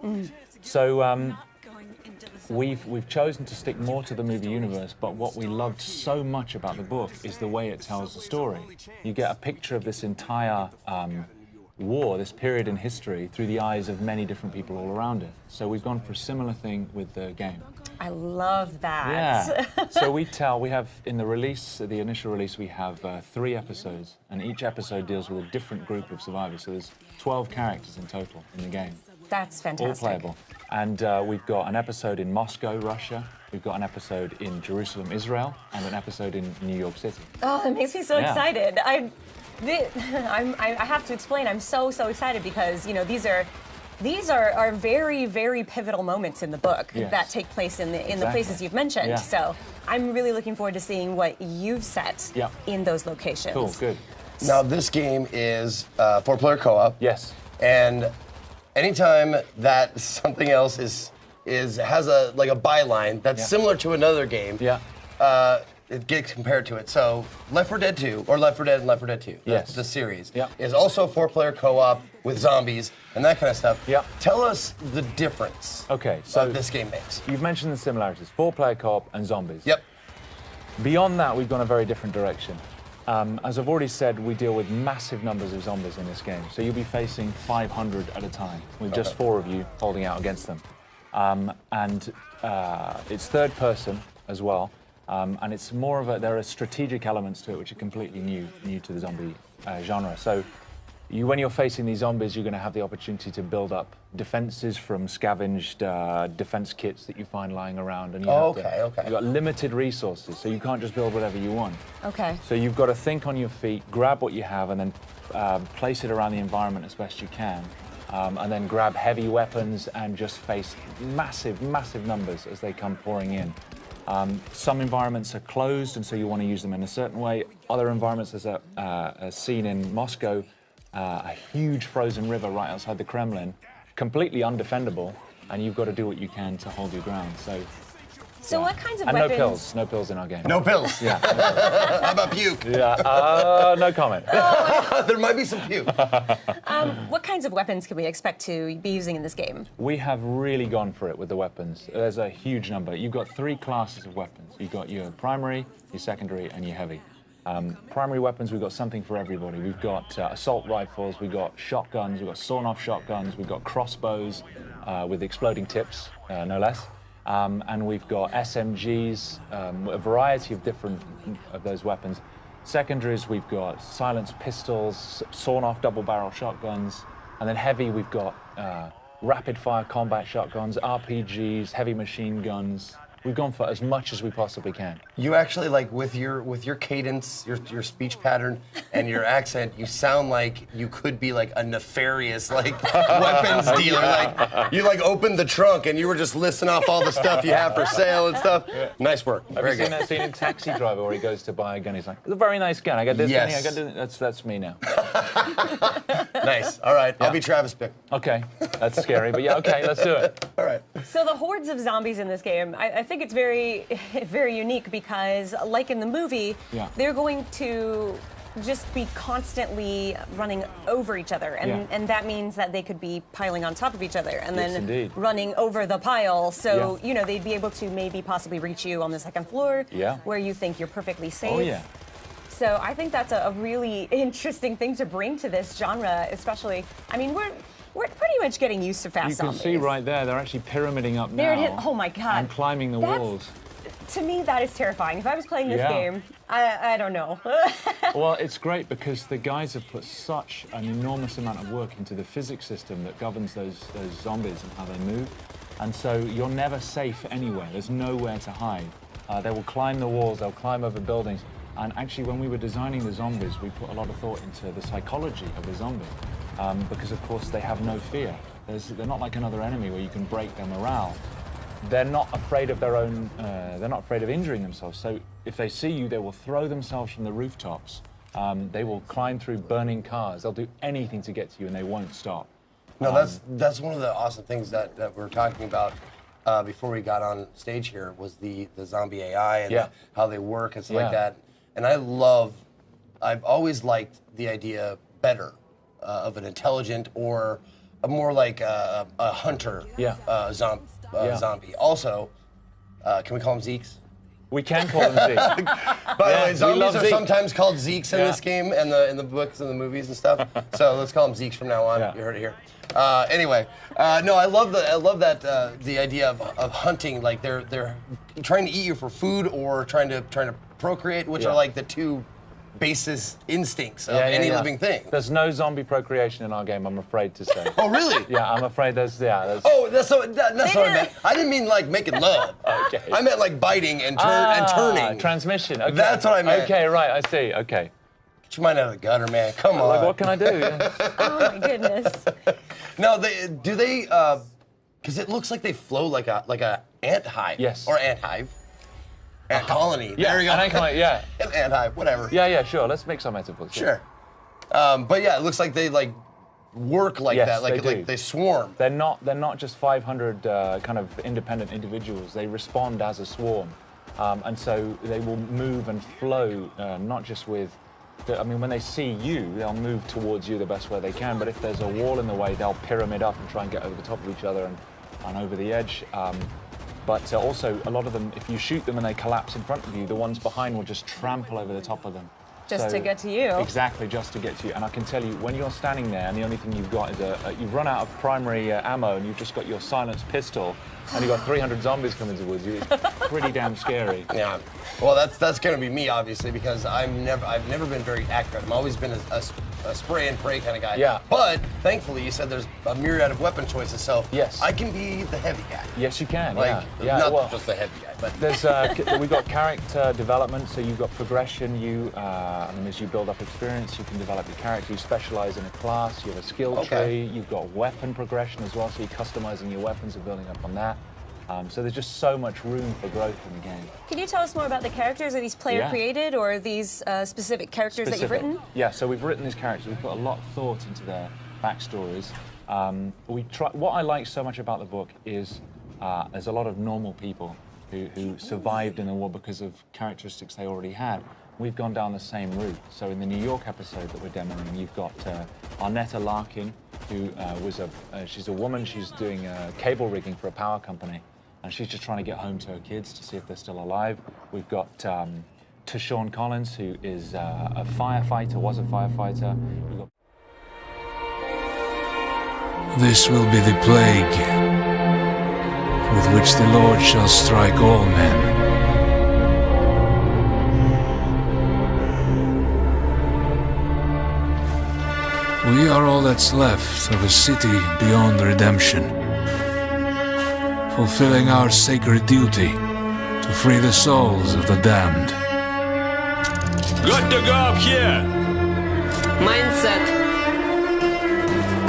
know. So we've chosen to stick more to the movie universe, but what we loved so much about the book is the way it tells the story. You get a picture of this entire war, this period in history, through the eyes of many different people all around it. So we've gone for a similar thing with the game. I love that. Yeah. So we have, in the release, the initial release, we have 3 episodes, and each episode deals with a different group of survivors. So there's 12 characters in total in the game. That's fantastic. All playable. And we've got an episode in Moscow, Russia. We've got an episode in Jerusalem, Israel, and an episode in New York City. Oh, that makes me so excited. I have to explain. I'm so excited because these are very, very pivotal moments in the book that take place in the places you've mentioned. Yeah. So I'm really looking forward to seeing what you've set in those locations. Cool, good. Now this game is 4-player co-op. Yes. And anytime that something else has a byline that's similar to another game, it gets compared to it. So Left 4 Dead 2, or Left 4 Dead and Left 4 Dead 2, the series, is also 4-player co-op with zombies and that kind of stuff. Yeah. Tell us the difference that this game makes. You've mentioned the similarities, 4-player co-op and zombies. Yep. Beyond that, we've gone a very different direction. As I've already said, we deal with massive numbers of zombies in this game. So you'll be facing 500 at a time, with just 4 of you holding out against them. It's third person as well. And it's more of there are strategic elements to it which are completely new to the zombie genre. So when you're facing these zombies, you're going to have the opportunity to build up defenses from scavenged defense kits that you find lying around. And you've got limited resources, so you can't just build whatever you want. Okay. So you've got to think on your feet, grab what you have, and then place it around the environment as best you can. And then grab heavy weapons and just face massive numbers as they come pouring in. Some environments are closed, and so you want to use them in a certain way. Other environments, there's a scene in Moscow, a huge frozen river right outside the Kremlin, completely undefendable, and you've got to do what you can to hold your ground. So what kinds of and weapons? no pills in our game. No pills? Yeah. How about puke? Yeah, no comment. There might be some puke. What kinds of weapons can we expect to be using in this game? We have really gone for it with the weapons. There's a huge number. You've got 3 classes of weapons. You've got your primary, your secondary, and your heavy. Primary weapons, we've got something for everybody. We've got assault rifles, we've got shotguns, we've got sawn-off shotguns, we've got crossbows with exploding tips, no less. And we've got SMGs, a variety of different of those weapons. Secondaries, we've got silenced pistols, sawn-off double-barrel shotguns, and then heavy, we've got rapid-fire combat shotguns, RPGs, heavy machine guns. We've gone for as much as we possibly can. You actually, with your cadence, your speech pattern, and your accent, you sound like you could be a nefarious weapons dealer. You opened the trunk and you were just listing off all the stuff you have for sale and stuff. Yeah. Nice work. Have you seen that scene in Taxi Driver where he goes to buy a gun? He's like, "It's a very nice gun. I got this gun. I got this." That's me now. Nice. All right. I'll be Travis Bick. Okay. That's scary, but yeah. Okay. Let's do it. All right. So the hordes of zombies in this game, I think it's very, very unique because, like in the movie, they're going to just be constantly running over each other, and that means that they could be piling on top of each other and then running over the pile. So they'd be able to maybe possibly reach you on the second floor, where you think you're perfectly safe. Oh yeah. So I think that's a really interesting thing to bring to this genre, especially. I mean, we're pretty much getting used to fast zombies. You can see right there, they're actually pyramiding up now. Oh my God. And climbing the walls. To me, that is terrifying. If I was playing this game, I don't know. Well, it's great because the guys have put such an enormous amount of work into the physics system that governs those zombies and how they move. And so you're never safe anywhere. There's nowhere to hide. They will climb the walls, they'll climb over buildings. And actually, when we were designing the zombies, we put a lot of thought into the psychology of the zombie. Because, of course, they have no fear. They're not like another enemy where you can break their morale. They're not afraid of their own, they're not afraid of injuring themselves. So if they see you, they will throw themselves from the rooftops. They will climb through burning cars. They'll do anything to get to you, and they won't stop. No, that's one of the awesome things that we're talking about before we got on stage here was the zombie AI and how they work and stuff like that. And I've always liked the idea better of an intelligent or more like a hunter zombie. Also, can we call them Zeeks? We can call them Zeeks. By the way, zombies are sometimes called Zeeks in this game and in the books and the movies and stuff. So let's call them Zeeks from now on. Yeah. You heard it here. Anyway, no, I love that the idea of hunting. Like they're trying to eat you for food or trying to procreate, which are like the two basis instincts of any living thing. There's no zombie procreation in our game, I'm afraid to say. Oh, really? Yeah, I'm afraid there's. Oh, that's what I meant. I didn't mean like making love. Okay. I meant like biting and turning. Transmission. Okay. That's what I meant. Okay, right. I see. Okay. Get your mind out of the gutter, man. Come on. Like, what can I do? Oh my goodness. No, they because it looks like they flow like a ant hive. Yes. Or ant hive. Ant colony. Yeah, there you go. an ant colony, yeah. An ant hive, whatever. Yeah, sure. Let's make some metaphors. Sure. But yeah, it looks like they like work like that. Like they swarm. They're not just 500 kind of independent individuals. They respond as a swarm, and so they will move and flow, not just with. When they see you, they'll move towards you the best way they can. But if there's a wall in the way, they'll pyramid up and try and get over the top of each other and over the edge. But also, a lot of them, if you shoot them and they collapse in front of you, the ones behind will just trample over the top of them. Just to get to you. Exactly, just to get to you. And I can tell you, when you're standing there and the only thing you've got is you've run out of primary ammo and you've just got your silenced pistol and you've got 300 zombies coming towards you, it's pretty damn scary. Yeah. Well, that's going to be me, obviously, because I've never been very accurate. I've always been a spray and pray kind of guy. Yeah. But thankfully, you said there's a myriad of weapon choices, so yes. I can be the heavy guy. Yes, you can. Like, yeah. not just the heavy guy, but there's we've got character development, so you've got progression. As you build up experience, you can develop your character. You specialize in a class. You have a skill tree. You've got weapon progression as well, so you're customizing your weapons and building up on that. So there's just so much room for growth in the game. Can you tell us more about the characters? Are these player created or are these specific characters that you've written? Yeah, so we've written these characters. We've put a lot of thought into their backstories. What I like so much about the book is there's a lot of normal people who survived in the war because of characteristics they already had. We've gone down the same route. So in the New York episode that we're demoing, you've got Arnetta Larkin, who she's a woman. She's doing cable rigging for a power company. And she's just trying to get home to her kids to see if they're still alive. We've got Tashawn Collins, who is a firefighter, was a firefighter. We've got This will be the plague with which the Lord shall strike all men. We are all that's left of a city beyond redemption, fulfilling our sacred duty to free the souls of the damned. Good to go up here! Mindset.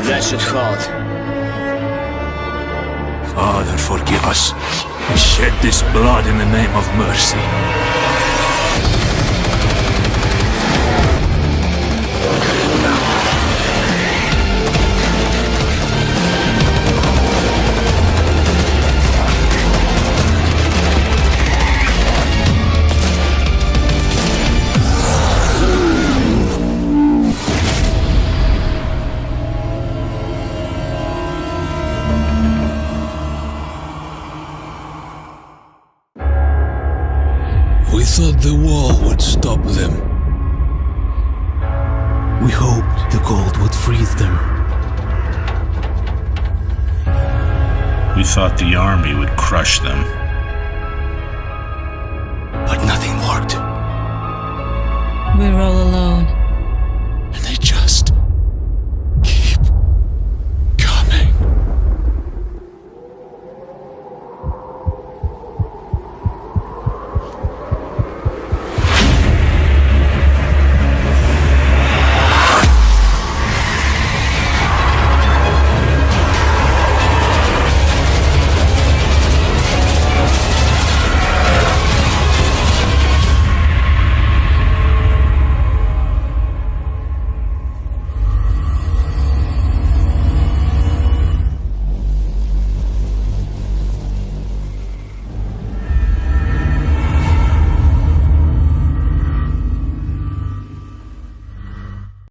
That should hold. Father, forgive us. We shed this blood in the name of mercy. We thought the wall would stop them. We hoped the cold would freeze them. We thought the army would crush them. But nothing worked. We're all alone.